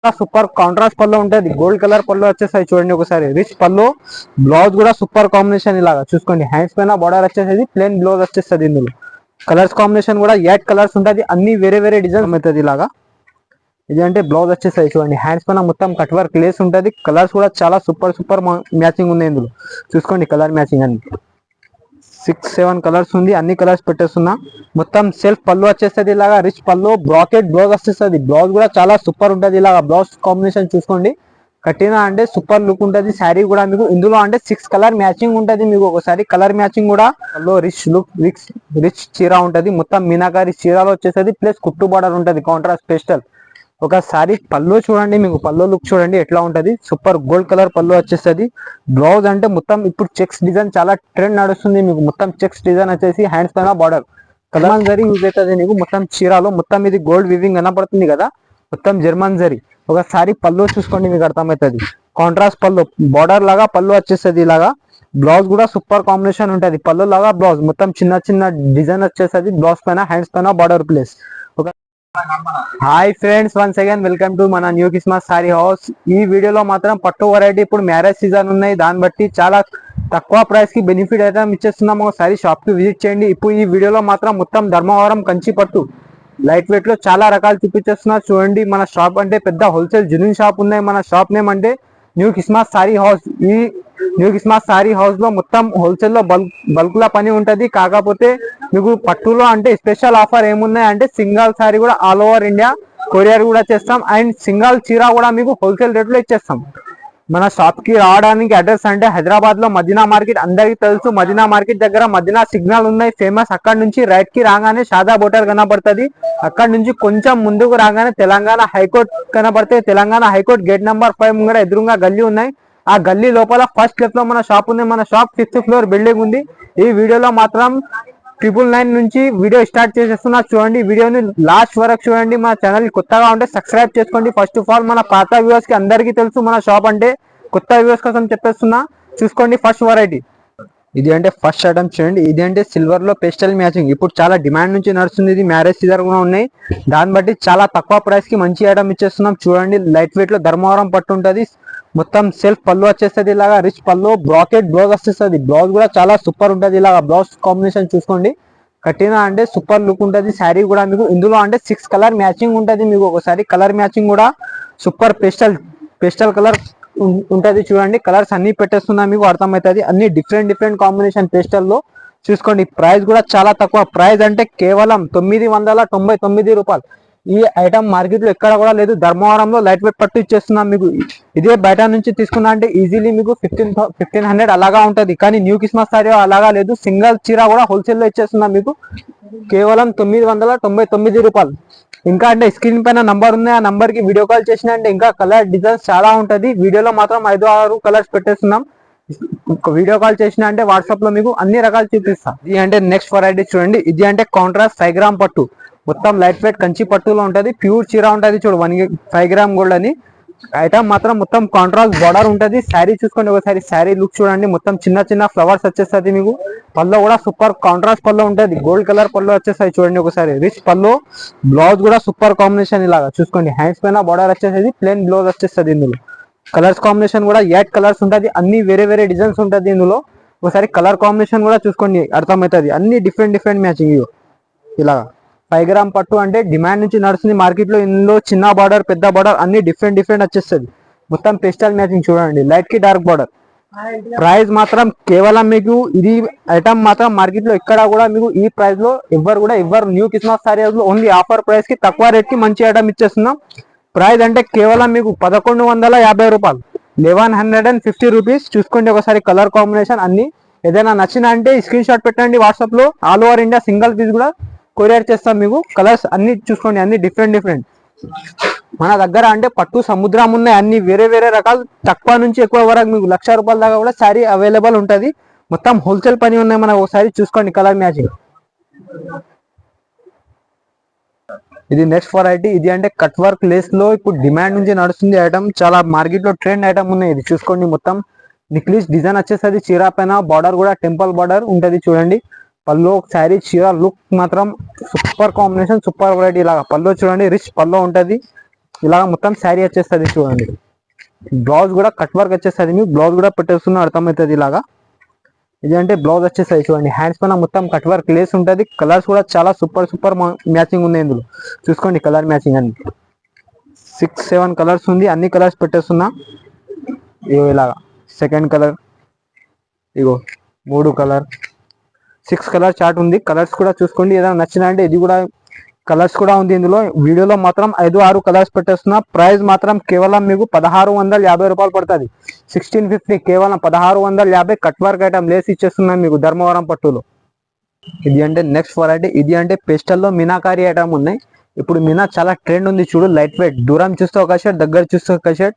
Super contrast పళ్ళు ఉంటది, gold colour పళ్ళు వచ్చేసాయి చూడండి ఒకసారి. రిచ్ పళ్ళు, బ్లౌజ్ కూడా సూపర్ కాంబినేషన్ ఇలాగా చూసుకోండి. హ్యాండ్స్ పైన బార్డర్ వచ్చేసేది, ప్లెయిన్ బ్లౌజ్ వచ్చేస్తుంది. ఇందులో కలర్స్ కాంబినేషన్ కూడా 8 కలర్స్ ఉంటది, అన్ని వేరే వేరే డిజైన్ అవుతుంది ఇలాగా. ఇది అంటే బ్లౌజ్ వచ్చేసాయి చూడండి. హ్యాండ్స్ పైన మొత్తం కట్ వర్క్ లేస్ ఉంటది. కలర్స్ కూడా చాలా సూపర్ సూపర్ మ్యాచింగ్ ఉన్నాయి ఇందులో చూసుకోండి. కలర్ మ్యాచింగ్ అన్ని 6-7 కలర్స్ ఉంది, అన్ని కలర్స్ పెట్టేస్తున్నా. మొత్తం సెల్ఫ్ పళ్ళు వచ్చేస్తుంది ఇలాగా. రిచ్ పళ్ళు, బ్రాకెట్ బ్లౌజ్ వచ్చేస్తుంది. బ్లౌజ్ కూడా చాలా సూపర్ ఉంటుంది ఇలాగా. బ్లౌజ్ కాంబినేషన్ చూసుకోండి, కట్టినా అంటే సూపర్ లుక్ ఉంటుంది. శారీ కూడా మీకు ఇందులో అంటే 6 కలర్ మ్యాచింగ్ ఉంటుంది మీకు. ఒకసారి కలర్ మ్యాచింగ్ కూడా రిచ్ లుక్, రిచ్ చీర ఉంటుంది. మొత్తం మీనాకారి చీరలో వచ్చేస్తుంది, ప్లస్ కుట్టు బార్డర్ ఉంటుంది కాంట్రాస్ట్ స్పెషల్. ఒకసారి పళ్ళు చూడండి, మీకు పళ్ళు లుక్ చూడండి ఎట్లా ఉంటది. సూపర్ గోల్డ్ కలర్ పళ్ళు వచ్చేస్తుంది. బ్లౌజ్ అంటే మొత్తం ఇప్పుడు చెక్స్ డిజైన్ చాలా ట్రెండ్ నడుస్తుంది మీకు. మొత్తం చెక్స్ డిజైన్ వచ్చేసి హ్యాండ్స్ పైన బార్డర్ కలర్ జరీ యూజ్ అవుతుంది మీకు. మొత్తం చీరలో మొత్తం ఇది గోల్డ్ వివింగ్ కనపడుతుంది కదా, మొత్తం జర్మన్ జరీ. ఒకసారి పళ్ళు చూసుకోండి, మీకు అర్థమవుతుంది. కాంట్రాస్ట్ పళ్ళు, బార్డర్ లాగా పళ్ళు వచ్చేస్తుంది ఇలాగా. బ్లౌజ్ కూడా సూపర్ కాంబినేషన్ ఉంటుంది. పళ్ళు లాగా బ్లౌజ్ మొత్తం చిన్న చిన్న డిజైన్ వచ్చేస్తుంది. బ్లౌజ్ పైన హ్యాండ్స్ పైన border place. Hi friends, once again welcome to మన న్యూ క్రిస్మస్ సారీ హౌస్. ఈ వీడియోలో మాత్రం పట్టు వెరైటీ, ఇప్పుడు మ్యారేజ్ సీజన్ ఉన్నాయి, దాన్ని బట్టి చాలా తక్కువ ప్రైస్ కి బెనిఫిట్ ఐటమ్ ఇచ్చేస్తున్నాం. ఒకసారి షాప్ కి విజిట్ చేయండి. ఇప్పుడు ఈ వీడియోలో మాత్రం మొత్తం ధర్మవరం కంచి పట్టు లైట్ వెయిట్ లో చాలా రకాలు చూపించేస్తున్నారు చూడండి. మన షాప్ అంటే పెద్ద హోల్సేల్ జెన్యూన్ షాప్ ఉన్నాయి. మన షాప్ నేమ్ అంటే న్యూ క్రిస్మస్ సారీ హౌస్. ఈ న్యూ క్రిస్మస్ సారీ హౌస్ లో మొత్తం హోల్సేల్ లో బల్క్ లా పని ఉంటది. కాకపోతే మీకు పట్టులో అంటే స్పెషల్ ఆఫర్ ఏమున్నాయి అంటే, సింగల్ సారీ కూడా ఆల్ ఓవర్ ఇండియా కొరియర్ కూడా చేస్తాం, అండ్ సింగల్ చీర కూడా మీకు హోల్సేల్ రేట్ లో ఇచ్చేస్తాం. మన షాప్ కి రావడానికి అడ్రస్ అంటే హైదరాబాద్ లో మదీనా మార్కెట్, అందరికి తెలుసు. మదీనా మార్కెట్ దగ్గర మదీనా సిగ్నల్ ఉన్నాయి ఫేమస్. అక్కడ నుంచి రైట్ కి రాగానే షాదా హోటల్ కనబడుతుంది. అక్కడ నుంచి కొంచెం ముందుకు రాగానే తెలంగాణ హైకోర్టు కనబడితే, తెలంగాణ హైకోర్టు గేట్ నెంబర్ 5 ముంగడ ఎదురుగా గల్లీ ఉన్నాయి. ఆ గల్లీ లోపల ఫస్ట్ లెఫ్ట్ లో మన షాప్ ఉంది. మన షాప్ 5th ఫ్లోర్ బిల్డింగ్ ఉంది. ఈ వీడియోలో మాత్రం 999 నుంచి వీడియో స్టార్ట్ చేసేస్తున్నా చూడండి. వీడియోని లాస్ట్ వరకు చూడండి. మన ఛానల్ కొత్తగా ఉంటే సబ్స్క్రైబ్ చేసుకోండి. ఫస్ట్ ఆఫ్ ఆల్ మన పాత వ్యూవర్స్ కి అందరికీ తెలుసు మన షాప్ అంటే, కొత్త వ్యూవర్స్ కోసం చెప్పేస్తున్నా చూసుకోండి. ఫస్ట్ వెరైటీ ఇది అంటే ఫస్ట్ ఐటమ్ చూడండి. ఇది అంటే సిల్వర్ లో పేస్టల్ మ్యాచింగ్, ఇప్పుడు చాలా డిమాండ్ నుంచి నడుస్తుంది. ఇది మ్యారేజ్ సీజన్ కూడా ఉన్నాయి, దాన్ని బట్టి చాలా తక్కువ ప్రైస్ కి మంచి ఐటమ్ ఇచ్చేస్తున్నాం చూడండి. లైట్ వెయిట్ లో ధర్మవరం పట్టు ఉంటుంది. మొత్తం సెల్ఫ్ పళ్ళు వచ్చేస్తుంది ఇలాగా. రిచ్ పళ్ళు, బ్రాకెట్ బ్లౌజ్ వచ్చేస్తుంది. బ్లౌజ్ కూడా చాలా సూపర్ ఉంటుంది ఇలాగా. బ్లౌజ్ కాంబినేషన్ చూసుకోండి, కట్టినా అంటే సూపర్ లుక్ ఉంటుంది. శారీ కూడా మీకు ఇందులో అంటే 6 కలర్ మ్యాచింగ్ ఉంటుంది మీకు. ఒకసారి కలర్ మ్యాచింగ్ కూడా సూపర్ పేస్టల్ కలర్ ఉంటది చూడండి. కలర్స్ అన్ని పెట్టేస్తున్నా మీకు అర్థమవుతుంది. అన్ని డిఫరెంట్ కాంబినేషన్ పేస్టల్ లో చూసుకోండి. ప్రైస్ కూడా చాలా తక్కువ. ప్రైస్ అంటే కేవలం 999 రూపాయలు. ఈ ఐటమ్ మార్కెట్ లో ఎక్కడ కూడా లేదు. ధర్మవరంలో లైట్ వెయిట్ పట్టు ఇచ్చేస్తున్నాం మీకు. ఇదే బయట నుంచి తీసుకున్నా అంటే ఈజీలీ మీకు 1500 అలాగా ఉంటది. కానీ న్యూ క్రిస్మస్ సారీ అలాగా లేదు. సింగల్ చీర కూడా హోల్సేల్ లో ఇచ్చేస్తున్నాం మీకు కేవలం 999 రూపాయలు. ఇంకా అంటే స్క్రీన్ పైన నంబర్ ఉంది, ఆ నంబర్ కి వీడియో కాల్ చేసిన అంటే ఇంకా కలర్ డిజైన్స్ చాలా ఉంటది. వీడియోలో మాత్రం 5-6 కలర్స్ పెట్టేస్తున్నాం. వీడియో కాల్ చేసిన అంటే వాట్సాప్ లో మీకు అన్ని రకాలు చూపిస్తా. ఇది అంటే నెక్స్ట్ వెరైటీ చూడండి. ఇది అంటే కాంట్రాస్ట్ 5 గ్రామ్ పట్టు, మొత్తం లైట్ వెయిట్ కంచి పట్టులో ఉంటది. ప్యూర్ చీర ఉంటది చూడు, 5 గ్రామ్ గోల్డ్ అని. ఐటమ్ మాత్రం మొత్తం కాంట్రాస్ట్ బార్డర్ ఉంటది. శారీ చూసుకోండి ఒకసారి. శారీ లుక్ చూడండి, మొత్తం చిన్న చిన్న ఫ్లవర్స్ వచ్చేస్తుంది మీకు. పళ్ళు కూడా సూపర్ కాంట్రాస్ట్ పళ్ళు ఉంటది. గోల్డ్ కలర్ పళ్ళు వచ్చేస్తాయి చూడండి ఒకసారి. రిచ్ పళ్ళు, బ్లౌజ్ కూడా సూపర్ కాంబినేషన్ ఇలాగా చూసుకోండి. హ్యాండ్స్ పైన బార్డర్ వచ్చేసేది, ప్లెయిన్ బ్లౌజ్ వచ్చేస్తుంది. ఇందులో కలర్స్ కాంబినేషన్ కూడా 8 కలర్స్ ఉంటది, అన్ని వేరే వేరే డిజైన్స్ ఉంటది ఇందులో. ఒకసారి కలర్ కాంబినేషన్ కూడా చూసుకోండి, అర్థమవుతుంది. అన్ని డిఫరెంట్ మ్యాచింగ్ ఇలాగా. 5 గ్రామ్ పట్టు అంటే డిమాండ్ నుంచి నడుస్తుంది మార్కెట్ లో. ఇందులో చిన్న బార్డర్, పెద్ద బార్డర్ అన్ని డిఫరెంట్ వచ్చేస్తుంది. మొత్తం పేస్టల్ మ్యాచింగ్ చూడండి, లైట్ కి డార్క్ బార్డర్. ప్రైస్ మాత్రం కేవలం మీకు ఇది ఐటమ్ మాత్రం మార్కెట్ లో ఎక్కడ కూడా మీకు ఈ ప్రైస్ లో ఎవ్వరు న్యూ క్రిస్మస్ సారీ లో ఓన్లీ ఆఫర్ ప్రైస్ కి తక్కువ రేట్ కి మంచి ఐటమ్ ఇచ్చేస్తున్నాం. ప్రైస్ అంటే కేవలం మీకు 1150 రూపాయలు, 1150 రూపీస్. చూసుకోండి ఒకసారి కలర్ కాంబినేషన్ అన్ని. ఏదైనా నచ్చిన అంటే స్క్రీన్ షాట్ పెట్టండి వాట్సాప్ లో. All over India single piece కూడా కొరియర్ చేస్తాం మీకు. కలర్స్ అన్ని చూసుకోండి, అన్ని డిఫరెంట్. మన దగ్గర అంటే పట్టు సముద్రం ఉన్నాయి, అన్ని వేరే వేరే రకాలు. తక్కువ నుంచి ఎక్కువ వరకు మీకు 1,00,000 రూపాయల దాకా కూడా శారీ అవైలబుల్ ఉంటది. మొత్తం హోల్సేల్ పని ఉన్నాయి మనకు. ఒకసారి చూసుకోండి కలర్ మ్యాచింగ్. ఇది నెక్స్ట్ వెరైటీ. ఇది అంటే కట్ వర్క్ లేస్ లో ఇప్పుడు డిమాండ్ నుంచి నడుస్తుంది ఐటమ్. చాలా మార్కెట్ లో ట్రెండ్ ఐటమ్ ఉన్నాయి. ఇది చూసుకోండి, మొత్తం నిక్లీస్ డిజైన్ వచ్చేసరికి చీర పైన బార్డర్ కూడా టెంపుల్ బార్డర్ ఉంటది చూడండి. పళ్ళు, శారీ, చీర లుక్ మాత్రం సూపర్ కాంబినేషన్, సూపర్ వెరైటీ లాగా. పళ్ళు చూడండి, రిచ్ పళ్ళు ఉంటది. ఇలాగ మొత్తం శారీ వచ్చేస్తుంది చూడండి. బ్లౌజ్ కూడా కట్ వర్క్ వచ్చేస్తుంది, మీకు బ్లౌజ్ కూడా పెట్టేస్తున్నా అర్థమవుతుంది. ఇలాగా ఇది అంటే బ్లౌజ్ వచ్చేస్తుంది చూడండి. హ్యాండ్స్ పైన మొత్తం కట్ వర్క్ లేస్ ఉంటుంది. కలర్స్ కూడా చాలా సూపర్ మ్యాచింగ్ ఉంది ఇందులో. చూసుకోండి కలర్ మ్యాచింగ్ అన్ని 6-7 కలర్స్ ఉంది. అన్ని కలర్స్ పెట్టేస్తున్నా. ఇగో ఇలాగా సెకండ్ కలర్, ఇగో 3 కలర్, 6 కలర్ చార్ట్ ఉంది. కలర్స్ కూడా చూసుకోండి. ఏదైనా నచ్చిన అంటే ఇది కూడా కలర్స్ కూడా ఉంది ఇందులో. వీడియోలో మాత్రం 5-6 కలర్స్ పెట్టేస్తున్నా. ప్రైస్ మాత్రం కేవలం మీకు 1650 రూపాయలు పడుతుంది. 1650 కేవలం 1650 కట్ వర్క్ ఐటమ్ లేసి ఇచ్చేస్తున్నాం మీకు ధర్మవరం పట్టులో. ఇది అంటే నెక్స్ట్ వెరైటీ. ఇది అంటే పెస్టల్లో మీనాకారి ఐటమ్ ఉన్నాయి. ఇప్పుడు మీనా చాలా ట్రెండ్ ఉంది చూడు. లైట్ వెయిట్, దూరం చూస్తే ఒక షర్ట్, దగ్గర చూస్తే ఒక షర్ట్.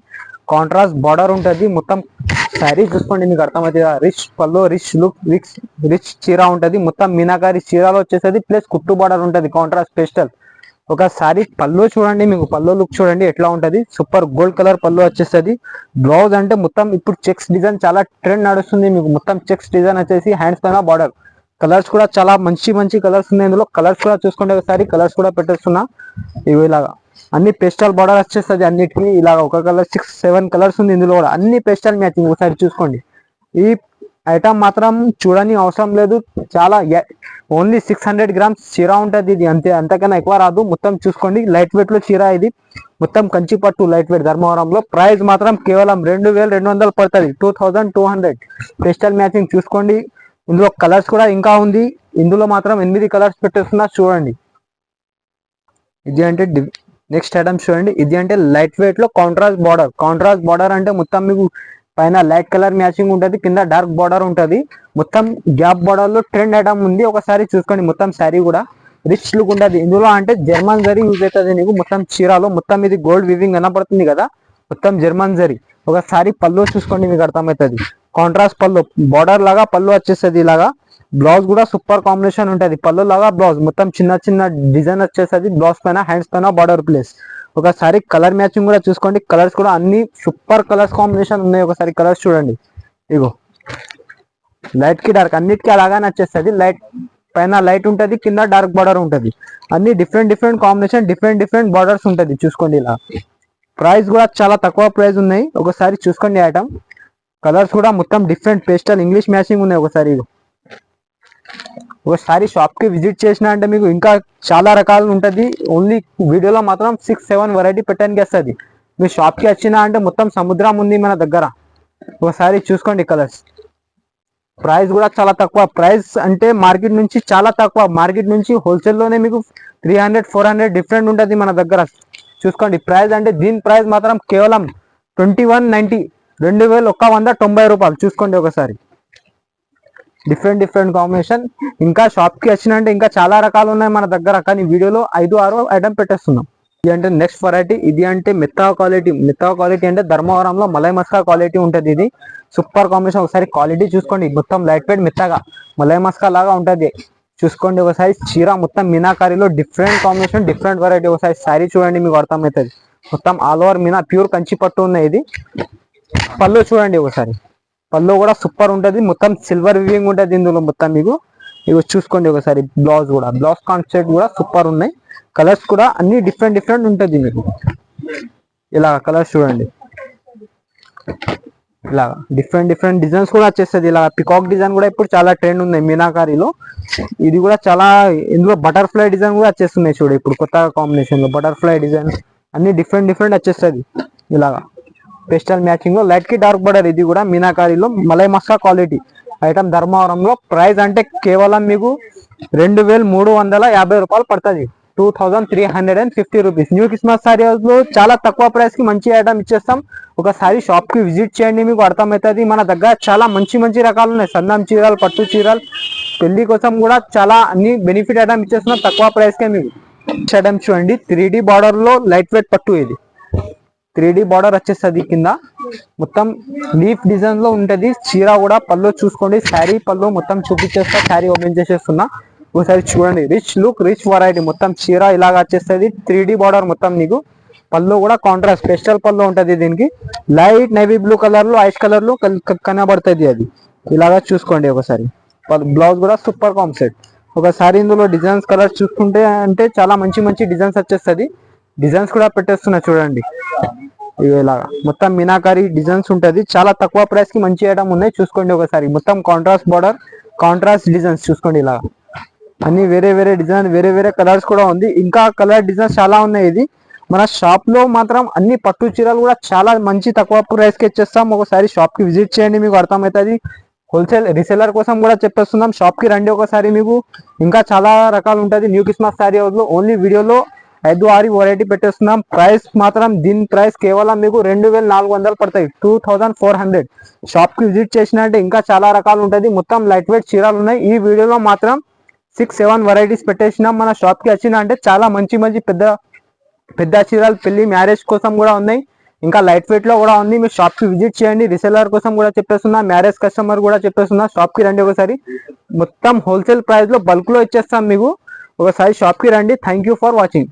కాంట్రాస్ట్ బార్డర్ ఉంటుంది. మొత్తం శారీ చూసుకోండి మీకు అర్థమవుతుంది. రిచ్ పల్లో, రిచ్ లుక్, రిచ్ చీర ఉంటుంది. మొత్తం మీనాకారి చీరలో వచ్చేసేది ప్లస్ కుట్టు బార్డర్ ఉంటుంది. Contrast pastel. ఒకసారి పల్లో చూడండి, మీకు పల్లో లుక్ చూడండి ఎట్లా ఉంటుంది. సూపర్ గోల్డ్ కలర్ పల్లో వచ్చేస్తుంది. బ్లౌజ్ అంటే మొత్తం ఇప్పుడు చెక్స్ డిజైన్ చాలా ట్రెండ్ నడుస్తుంది మీకు. మొత్తం చెక్స్ డిజైన్ వచ్చేసి హ్యాండ్స్ పైన బార్డర్. కలర్స్ కూడా చాలా మంచి కలర్స్ ఉన్నాయి ఇందులో. కలర్స్ కూడా చూసుకోండి ఒకసారి. కలర్స్ కూడా పెట్టేస్తున్నా. ఇవి ఇలాగా అన్ని పెస్టల్ బార్డర్ వచ్చేస్తుంది అన్నిటికీ. ఇలాగ ఒక కలర్ 6-7 కలర్స్ ఉంది ఇందులో కూడా. అన్ని పెస్టల్ మ్యాచింగ్. ఒకసారి చూసుకోండి. ఈ ఐటమ్ మాత్రం చూడని అవసరం లేదు. చాలా ఓన్లీ 600 గ్రామ్స్ చీర ఉంటుంది ఇది. అంతకన్నా ఎక్కువ రాదు. మొత్తం చూసుకోండి లైట్ వెయిట్ లో చీర ఇది. మొత్తం కంచి పట్టు లైట్ వెయిట్ ధర్మవరంలో. ప్రైస్ మాత్రం కేవలం 2200 పడుతుంది. 2200 పెస్టల్ మ్యాచింగ్. చూసుకోండి ఇందులో కలర్స్ కూడా ఇంకా ఉంది. ఇందులో మాత్రం 8 కలర్స్ పెట్టేస్తున్నా చూడండి. ఇది అంటే నెక్స్ట్ ఐటమ్ చూడండి. ఇది అంటే లైట్ వెయిట్ లో కాంట్రాస్ట్ బార్డర్. కాంట్రాస్ట్ బార్డర్ అంటే మొత్తం మీకు పైన లైట్ కలర్ మ్యాచింగ్ ఉంటుంది, కింద డార్క్ బార్డర్ ఉంటుంది. మొత్తం గ్యాప్ బార్డర్ లో ట్రెండ్ ఐటమ్ ఉంది. ఒకసారి చూసుకోండి. మొత్తం శారీ కూడా రిచ్ లుక్ ఉంటుంది. ఇందులో అంటే జర్మన్ జరీ యూజ్ అవుతుంది నీకు. మొత్తం చీరలో మొత్తం ఇది గోల్డ్ వివింగ్ కనపడుతుంది కదా, మొత్తం జర్మన్ జరీ. ఒకసారి పళ్ళు చూసుకోండి మీకు అర్థమవుతుంది. కాంట్రాస్ట్ పళ్ళు, బార్డర్ లాగా పళ్ళు వచ్చేస్తుంది ఇలాగా. బ్లౌజ్ కూడా సూపర్ కాంబినేషన్ ఉంటుంది. పళ్ళు లాగా బ్లౌజ్ మొత్తం చిన్న డిజైన్ వచ్చేస్తుంది. బ్లౌజ్ పైన హ్యాండ్స్ పైన బార్డర్ ప్లేస్. ఒకసారి కలర్ మ్యాచింగ్ కూడా చూసుకోండి. కలర్స్ కూడా అన్ని సూపర్ కలర్స్ కాంబినేషన్ ఉన్నాయి. ఒకసారి కలర్స్ చూడండి. ఇగో లైట్ కి డార్క్ అన్నిటికీ అలాగానే వచ్చేస్తుంది. లైట్ పైన లైట్ ఉంటుంది, కింద డార్క్ బార్డర్ ఉంటుంది. అన్ని డిఫరెంట్ కాంబినేషన్, డిఫరెంట్ బార్డర్స్ ఉంటుంది. చూసుకోండి ఇలా. ప్రైస్ కూడా చాలా తక్కువ ప్రైస్ ఉన్నాయి. ఒకసారి చూసుకోండి ఐటమ్. కలర్స్ కూడా మొత్తం డిఫరెంట్ పేస్టల్ ఇంగ్లీష్ మ్యాచింగ్ ఉన్నాయి. ఒకసారి షాప్ కి విజిట్ చేసిన అంటే మీకు ఇంకా చాలా రకాలు ఉంటుంది. ఓన్లీ వీడియోలో మాత్రం 6-7 వెరైటీ పెట్టడానికి వస్తుంది. మీరు షాప్ కి వచ్చినా అంటే మొత్తం సముద్రం ఉంది మన దగ్గర. ఒకసారి చూసుకోండి కలర్స్. ప్రైస్ కూడా చాలా తక్కువ. ప్రైస్ అంటే మార్కెట్ నుంచి చాలా తక్కువ. మార్కెట్ నుంచి హోల్సేల్లోనే మీకు 300-400 డిఫరెంట్ ఉంటుంది మన దగ్గర. చూసుకోండి ప్రైస్ అంటే దీని ప్రైస్ మాత్రం కేవలం 2190, 2190 రూపాయలు. చూసుకోండి ఒకసారి. Different combination. ఇంకా షాప్ కి వచ్చినంటే ఇంకా చాలా రకాలు ఉన్నాయి మన దగ్గర, కానీ వీడియోలో 5-6 ఐటమ్ పెట్టేస్తున్నాం. ఇది అంటే నెక్స్ట్ వెరైటీ. ఇది అంటే మెత్తా క్వాలిటీ అంటే ధర్మవరంలో మలై మస్కా క్వాలిటీ ఉంటుంది. ఇది సూపర్ కాంబినేషన్. ఒకసారి క్వాలిటీ చూసుకోండి. మొత్తం లైట్ వెయిట్ మెత్తగా మలై మస్కా లాగా ఉంటుంది. చూసుకోండి ఒకసారి. చీర మొత్తం మీనాకారిలో డిఫరెంట్ కాంబినేషన్, డిఫరెంట్ వెరైటీ. ఒకసారి శారీ చూడండి మీకు అర్థమవుతుంది. మొత్తం all over Meena pure Kanchi పట్టు ఉన్నాయి ఇది. పళ్ళు చూడండి ఒకసారి. పళ్ళు కూడా సూపర్ ఉంటుంది. మొత్తం సిల్వర్ వివింగ్ ఉంటుంది ఇందులో మొత్తం మీకు. ఇవి చూసుకోండి ఒకసారి. బ్లౌజ్ కాన్సెప్ట్ కూడా సూపర్ ఉన్నాయి. కలర్స్ కూడా అన్ని డిఫరెంట్ ఉంటుంది మీకు. ఇలా కలర్స్ చూడండి. ఇలా డిఫరెంట్ డిజైన్స్ కూడా వచ్చేస్తుంది. ఇలా పికాక్ డిజైన్ కూడా ఇప్పుడు చాలా ట్రెండ్ ఉన్నాయి మీనాకారిలో. ఇది కూడా చాలా, ఇందులో బటర్ఫ్లై డిజైన్ కూడా వచ్చేస్తున్నాయి చూడు ఇప్పుడు కొత్తగా కాంబినేషన్ లో. బటర్ఫ్లై డిజైన్ అన్ని డిఫరెంట్ వచ్చేస్తుంది. ఇలాగా పెస్టల్ మ్యాచింగ్ లో లైట్ కి డార్క్ బార్డర్. ఇది కూడా మీనాకారిలో మలై మస్కా క్వాలిటీ ఐటమ్ ధర్మవరంలో. ప్రైస్ అంటే కేవలం మీకు 2350 రూపాయలు పడుతుంది. 2350 రూపీస్. న్యూ క్రిస్మస్ సారీస్ లో చాలా తక్కువ ప్రైస్ కి మంచి ఐటమ్ ఇచ్చేస్తాం. ఒకసారి షాప్ కి విజిట్ చేయండి, మీకు అర్థమవుతుంది. మన దగ్గర చాలా మంచి రకాలు ఉన్నాయి. సన్నం చీరలు, పట్టు చీరలు, పెళ్లి కోసం కూడా చాలా అన్ని బెనిఫిట్ ఐటమ్ ఇచ్చేస్తున్నాం తక్కువ ప్రైస్ కే మీకు. ఐటమ్ చూడండి. 3D బార్డర్ లో లైట్ వెయిట్ పట్టు. ఇది 3D బార్డర్ వచ్చేస్తుంది. కింద మొత్తం లీఫ్ డిజైన్ లో ఉంటది. చీర కూడా పళ్ళు చూసుకోండి. శారీ పళ్ళు మొత్తం చూపించేస్తా. శారీ ఓపెన్ చేసేస్తున్నా. ఒకసారి చూడండి. Rich look, rich variety. మొత్తం చీర ఇలాగ వచ్చేస్తుంది. 3D బార్డర్ మొత్తం మీకు. పళ్ళు కూడా కాంట్రాస్ట్ స్పెషల్ పళ్ళు ఉంటది. దీనికి లైట్ నేవీ బ్లూ కలర్ లో, ఐష్ కలర్ లో కనబడుతుంది. అది ఇలాగా చూసుకోండి ఒకసారి. బ్లౌజ్ కూడా సూపర్ కాన్సెప్ట్. ఒకసారి ఇందులో డిజైన్స్ కలర్స్ చూసుకుంటే అంటే చాలా మంచి డిజైన్స్ వచ్చేస్తుంది. డిజైన్స్ కూడా పెట్టేస్తున్నా చూడండి. ఇలాగా మొత్తం మీనాకారి డిజైన్స్ ఉంటది. చాలా తక్కువ ప్రైస్ కి మంచి ఐటమ్ ఉన్నాయి. చూసుకోండి ఒకసారి. మొత్తం కాంట్రాస్ట్ బార్డర్, కాంట్రాస్ట్ డిజైన్స్ చూసుకోండి. ఇలా అన్ని వేరే వేరే డిజైన్, వేరే వేరే కలర్స్ కూడా ఉంది. ఇంకా కలర్ డిజైన్స్ చాలా ఉన్నాయి. ఇది మన షాప్ లో మాత్రం అన్ని పట్టు చీరలు కూడా చాలా మంచి తక్కువ ప్రైస్ కి ఇచ్చేస్తాం. ఒకసారి షాప్ కి విజిట్ చేయండి, మీకు అర్థమవుతుంది. హోల్సేల్ రీసెలర్ కోసం కూడా చెప్పేస్తున్నాం. షాప్ కి రండి ఒకసారి. మీకు ఇంకా చాలా రకాలు ఉంటుంది. న్యూ క్రిస్మస్ శారీ హౌస్ లో ఓన్లీ వీడియోలో 5-6 వెరైటీ పెట్టేస్తున్నాం. ప్రైస్ మాత్రం దీని ప్రైస్ కేవలం మీకు 2400 పడతాయి, 2400. షాప్ కి విజిట్ చేసినట్టే ఇంకా చాలా రకాలు ఉంటుంది. మొత్తం లైట్ వెయిట్ చీరలు ఉన్నాయి. ఈ వీడియోలో మాత్రం 6-7 వెరైటీస్ పెట్టేసినాం. మన షాప్ కి వచ్చిన అంటే చాలా మంచి మంచి పెద్ద పెద్ద చీరలు పెళ్లి మ్యారేజ్ కోసం కూడా ఉన్నాయి. ఇంకా లైట్ వెయిట్ లో కూడా ఉంది. మీరు షాప్ కి విజిట్ చేయండి. రీసెలర్ కోసం కూడా చెప్పేస్తున్నా, మ్యారేజ్ కస్టమర్ కూడా చెప్పేస్తున్నా. షాప్ కి రండి ఒకసారి. మొత్తం హోల్సేల్ ప్రైస్ లో బల్క్ లో ఇచ్చేస్తాం మీకు. ఒకసారి షాప్ కి రండి. Thank you for watching.